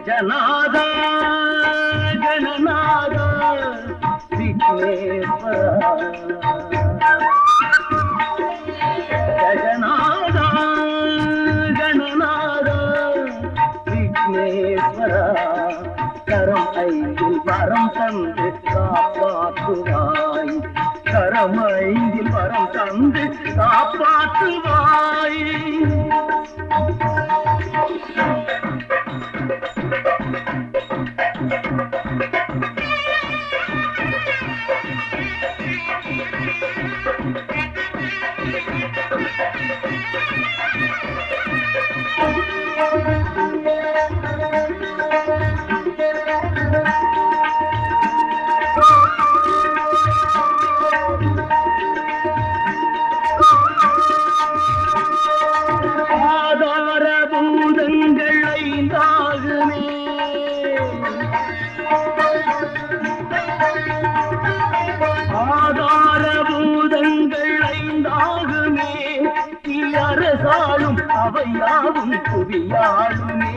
ಗಜನಾದ ಗಣನಾದ ವಿಘ್ನೇಶ್ವರ ಗಜನಾದ ಗಣನಾದ விக்னேஸ்வர கரம் ஐந்தில் வரம் தந்து காப்பாற்றுவாய் கரம் ஐந்தில் வரம் தந்து காப்பாற்றுவாய் அவையாவும் புவியாளுமே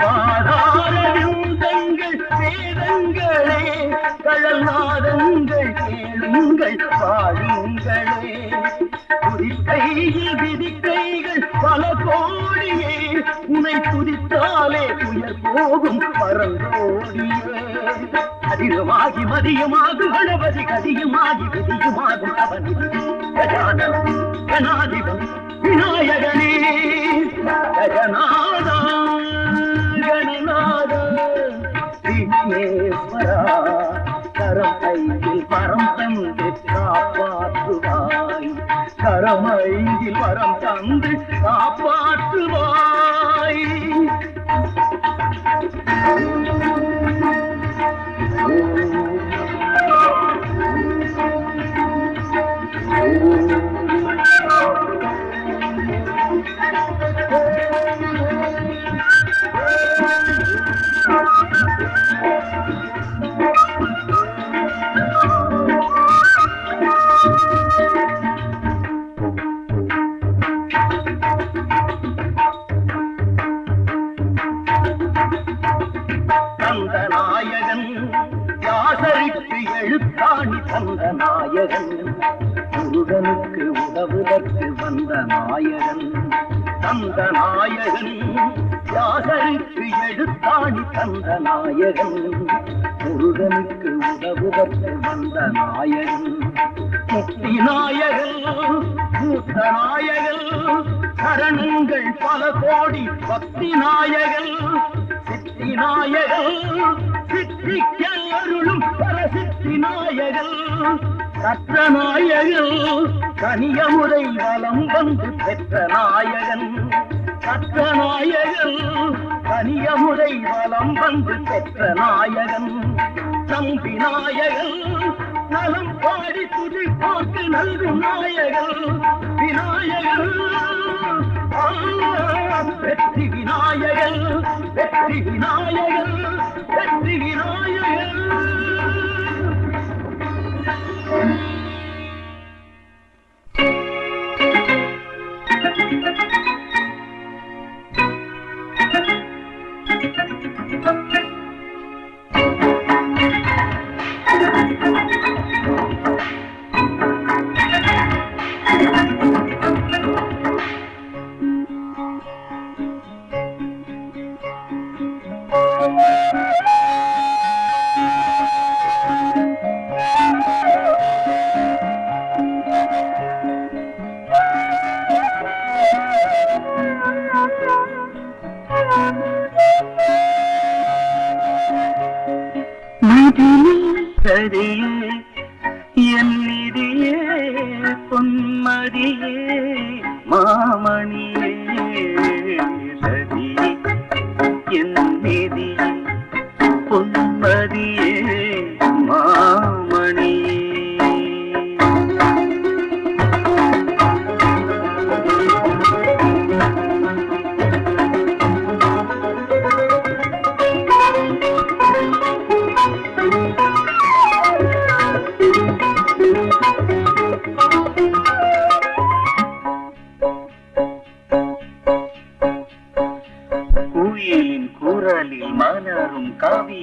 பாதாரங்கள் வேதங்களே கடல் நாதங்கள் கேளுங்கள் பாடுங்களே துதிக்கையில் விதிக்கைகள் பல கோடியே உன்னை துதித்தாலே துயர் போகும் பரந்தோடியே அதிகமாகி மதியமாகும் கணபதி கதியுமாகி விதியுமாகும் அவனி கஜானன் கணாதிபன் விநாயகனே கஜநாத கணநாத விக்னேஸ்வரா கரம் ஐந்தில் வரம் தந்து காப்பாற்றுவாய் கரம் ஐந்தில் வரம் தந்து காப்பாற்றுவாய் தந்தநாயகன் யாசரிக்கு எழுத்தாணி தந்த நாயகன் முருகனுக்கு உதவுதற்கு வந்த நாயகன் தந்த நாயகன் யாசரிக்கு எழுத்தாணி தந்த நாயகன் முருகனுக்கு உதவுதற்கு வந்த நாயகன் முக்தி நாயகன் மூத்த நாயகன் சரணங்கள் பல கோடி பக்தி நாயகன் சித்தி நாயகன் சித்திக்க அருளும் பரசித்தி நாயகன் கற்ற நாயகன் கனியமுறை வலம் வந்து பெற்ற நாயகன் கற்ற நாயகன் கனியமுறை வலம் வந்து பெற்ற நாயகன் தம்பி நாயகன் நலம் பாடி துதி போட்டு நல்கும் நாயகன் விநாயகன் வெற்றி விநாயகன் வெற்றி விநாயகன் வெற்றி விநாயகன்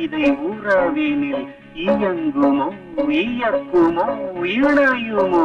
கவிதை உறவினில் இயங்குமோ இயக்குமோ இணையுமோ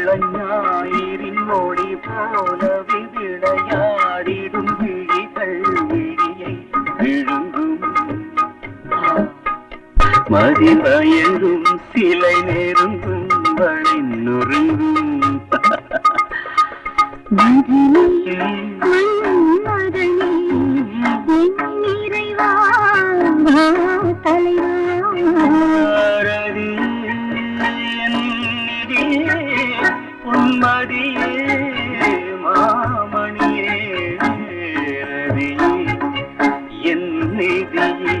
இளஞாயிரின் மொழி போல விளையாடிடும் விழிகள் விழியை விழுங்கும் மதிமயங்கும் சிலை நெருங்கும் வழி நொறுங்கும் பொன்மதியே மாமணியே என் நிதியே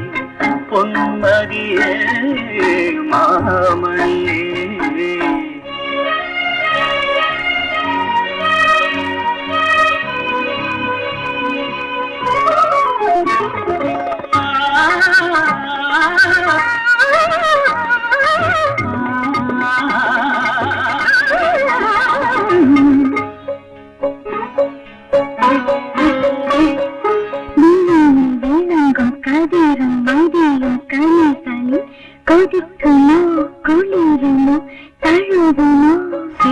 பொன்மதியே மாமணியே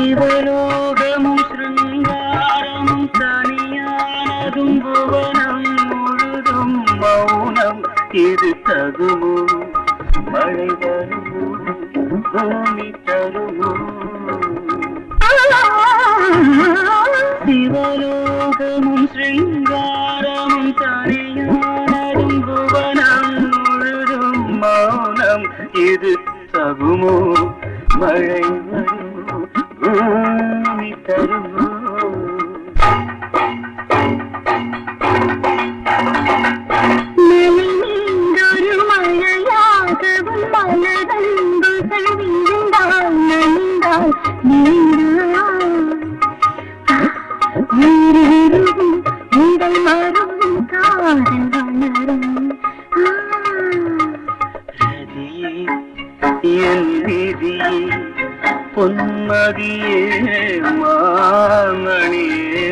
சிவலோகமும் சிருங்காரமும் தனியானதும் புவனம் முழுதும் மௌனம் இது தகுமோ மழை வருமோ பூமி தருமோ சிவலோகமும் சிருங்காரமும் தனியானதும் புவனம் முழுதும் மௌனம் இது தகுமோ மழை வருமோ பூமி தருமோ மலைநீண்டொரு மழையாகவும் மலரன்புகள் விழுந்தால் நனைந்தால் நீரும் உடல் மரும் காதல் வளரும் என் விதியே பொன்மதியே மாமணியே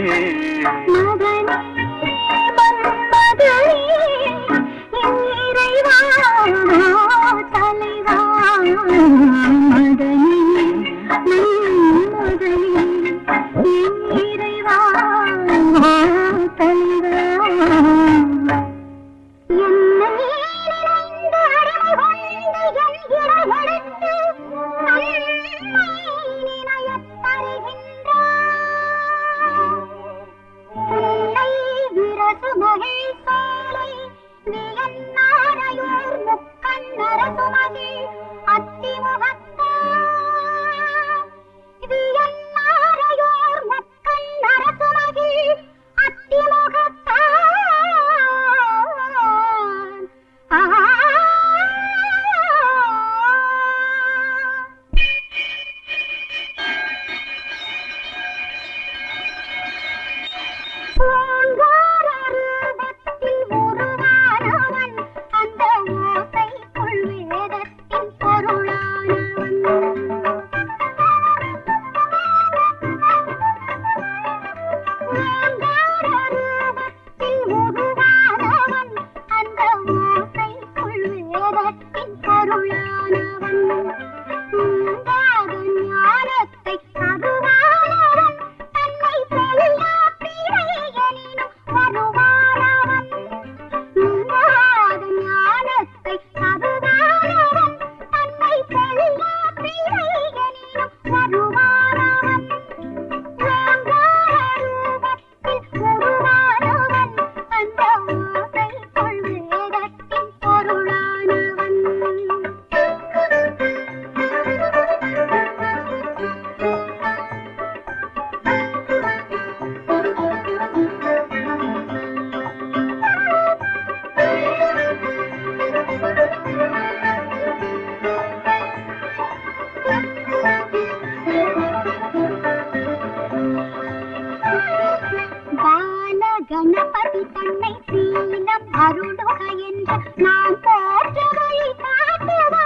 அருளுக என்று நான் போற்ற வழி காட்டுவா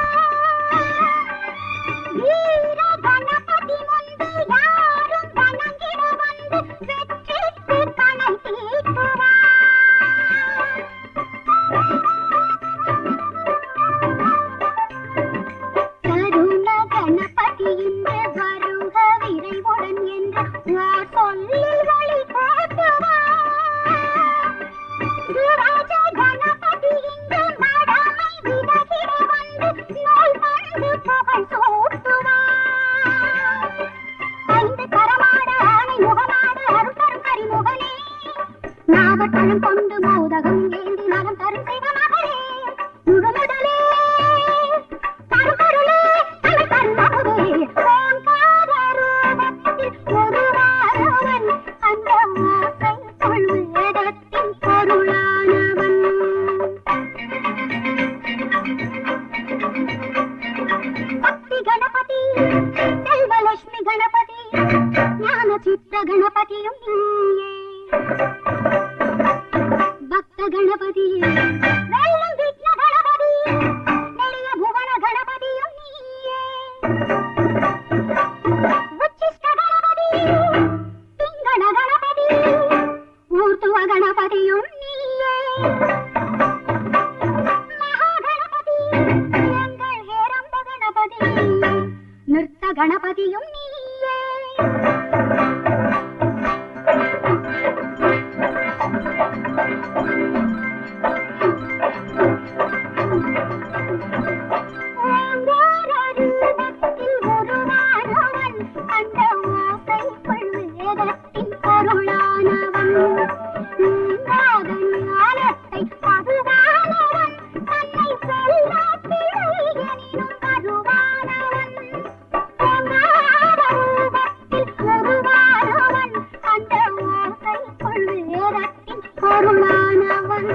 வீர கணபதி முன்பு யாரும் வணங்கிட வந்து வெற்றிக்கு கணை தீட்டுவா கருண கணபதி இன்று வருக விரைவுடன் என்று ஓர் சொல்லில் வழி காட்டுவா துராஜ கணபதி இன்று மடமை விலகிட வந்து நோய் வந்து புகழ் சூட்டுவா ஐந்து கரமாட ஆணை முகமாட அருள் தரும் கரிமுகனே நாகப்பழம் கொண்டு மோதகம் ஏந்தி நலம் தரும் சிவமகளே முழுமுதலே தருகருளே தமிழ் தன்மகுவே ஓங்கார ரூபத்தில் ஒருவானவன் அந்த ஆசை கொள்வேடத்தின் பொருளானவன் சக்தி கணபதி செல்வலட்சுமி கணபதி ஞான சித்த கணபதியும் நீயே பக்த கணபதி வெள்ளம் விக்ன கணபதி நெளிய புவன கணபதியும் நீயே உச்சிஷ்ட கணபதி பிங்கண கணபதி ஊர்த்துவ கணபதியும் நீயே மகா கணபதி எங்கள் ஹேரம்ப கணபதி நிறுத்த கணபதியும் நீயே ஓங்கார ரூபத்தில் ஒருவானவன் அந்த ஆசை கொள்வேடத்தின் பொருளானவன் நீங்காத ஞானத்தை அதுவானவன் தன்னை செல்லாத்திரை எனினும் கருவானவன் ஓங்கார ரூபத்தில் ஒருவானவன் அந்த ஆசை கொள்வேடத்தின் பொருளானவன்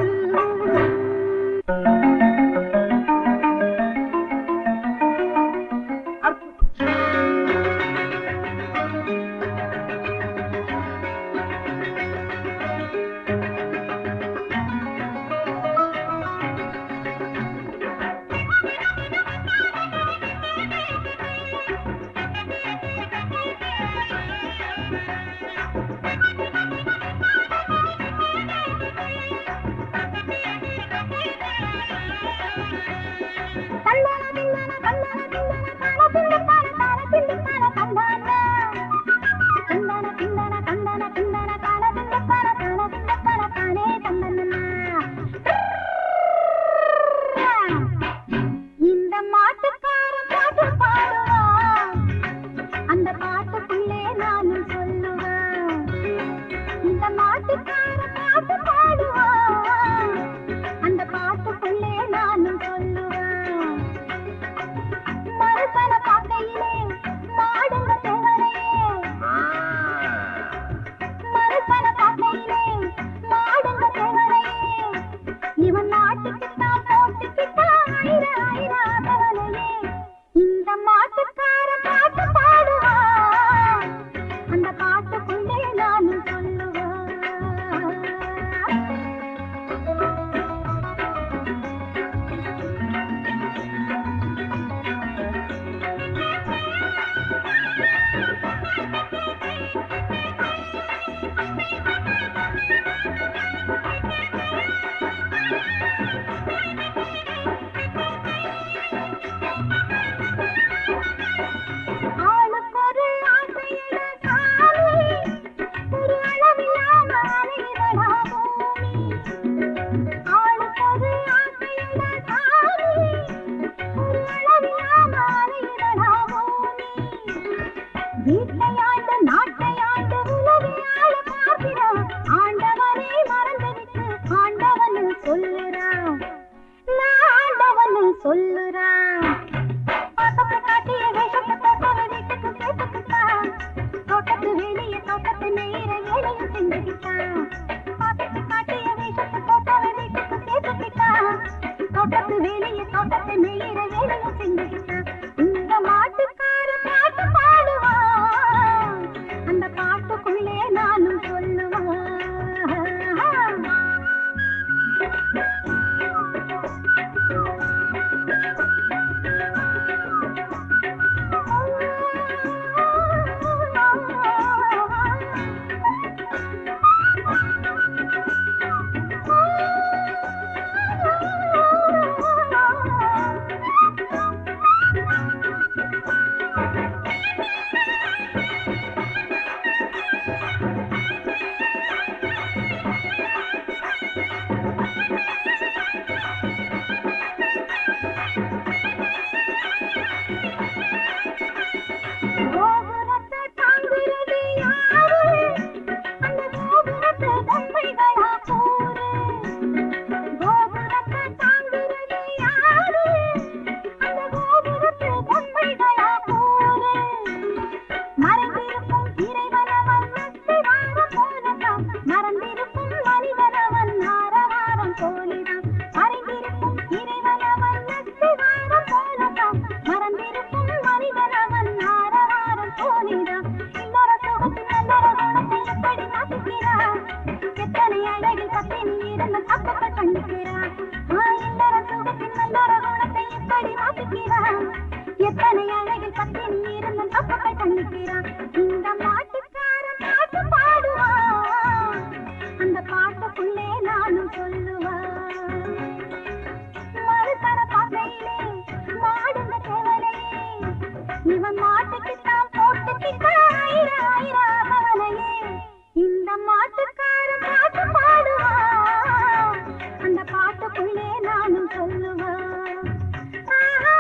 இந்த மாட்டுக்காரன் பாட்டு பாடுவான் அந்த பாட்டுக்குள்ளே நானும் சொல்லுவேன் இந்த மாட்டுக்காரன் பாட்டு பாடுவான் அந்த பாட்டுக்குள்ளே நானும் சொல்லுவேன் மறுபல பார்க்கையிலே மாடுங்க தேவரையே மறுபல பார்க்கையிலே மாடுங்க தேவரையே இவன் நாட்டுக்குத்தான் போட்டுக்கிட்டான் ஆயிராதவனையே இந்த மாட்டுக்காரன் பாட்டு பாடுவான் அந்த பாட்டுக்குள்ளே நானும் சொல்லுவேன் கோபுரத்தை தாங்குறது யாரு? அந்த கோபுரத்து பொம்மைகளா கூறு? கோபுரத்தை தாங்குறது யாரு? அந்த கோபுரத்து பொம்மைகளா கூறு? மறைந்திருக்கும் இறைவனவன் அஸ்திவாரம் போலதான், மறந்திருக்கும் மனிதனவன் ஆரவாரம் போலிதான். மறைந்திருக்கும் இறைவனவன் அஸ்திவாரம் போலதான், மறந்திருக்கும் மனிதனவன் ஆரவாரம் போலிதான். இன்னொரு சுகத்தின் நல்லொரு குணத்தை எப்படி மாற்றுகிறார்? எத்தனை அழகில் பத்தினி இருந்து தப்புக்கள் பண்ணுகிறார். இன்னொரு சுகத்தின் நல்லொரு குணத்தை எப்படி மாற்றுகிறார்? எத்தனை அழகில் பத்தினி இருந்து தப்புக்கள் பண்ணுகிறார். இந்த மாட்டுக்காரன் பாட்டு பாடுவான், அந்த பாட்டுக்குள்ளே நானும் சொல்லுவான். மறுதர பாதையிலே மாடுங்க தேவலையே, இவன் மாட்டுக்குத்தான் போட்டுக்கிட்டான் ஆயிரம் ஆயிரம் அவனையே. இந்த மாட்டுக்காரன் பாட்டு பாடுவான், அந்த பாட்டுக்குள்ளே நானும் சொல்லுவான். ஆஹா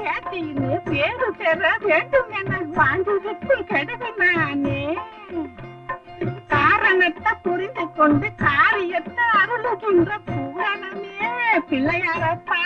பேட்டின்னு பேரு பெற வேண்டும் என வாழ்ந்துவிட்டு கெடுவினானே. காரணத்தை புரிந்து கொண்டு காரியத்தை அருளுகின்ற பூரணமே பிள்ளையாரப்பா.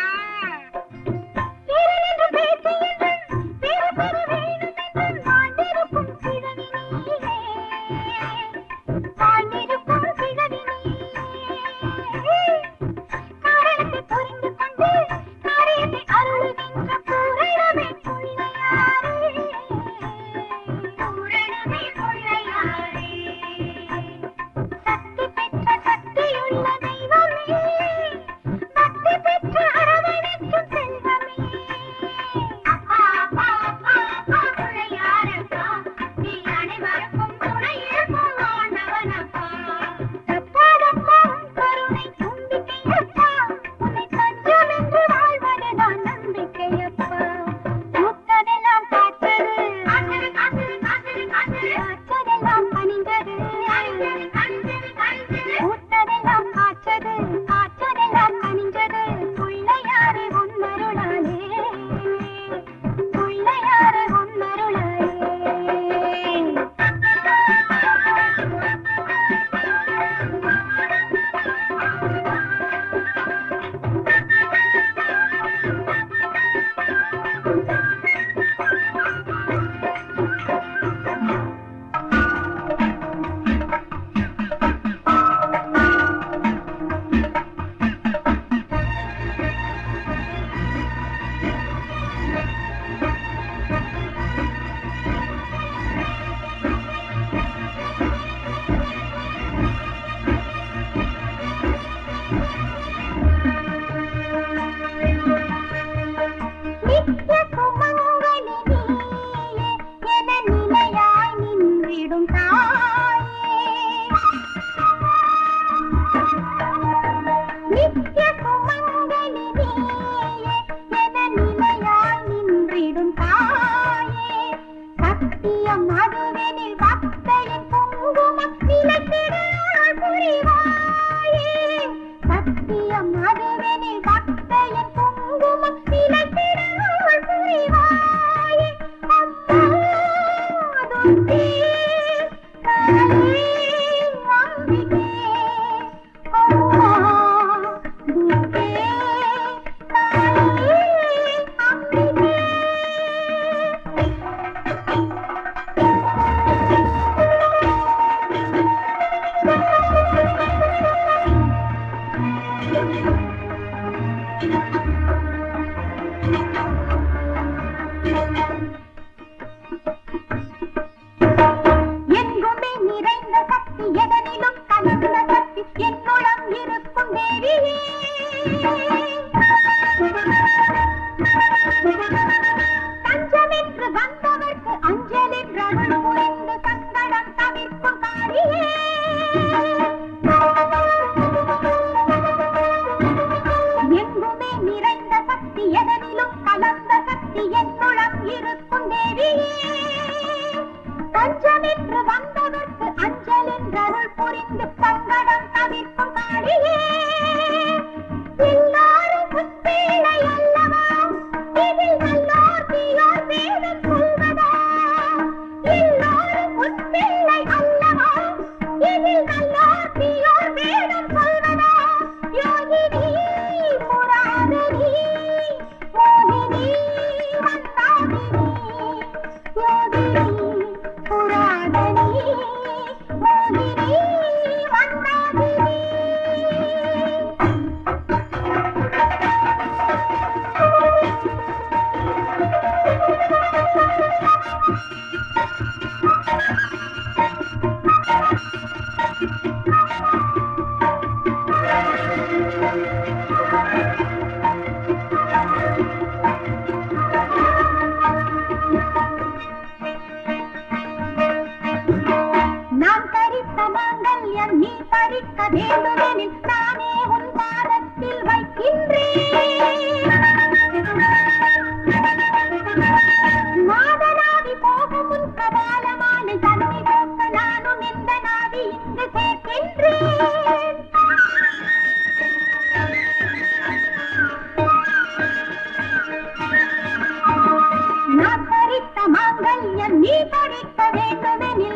மையம் நீ படிக்க வேண்டுமெனில்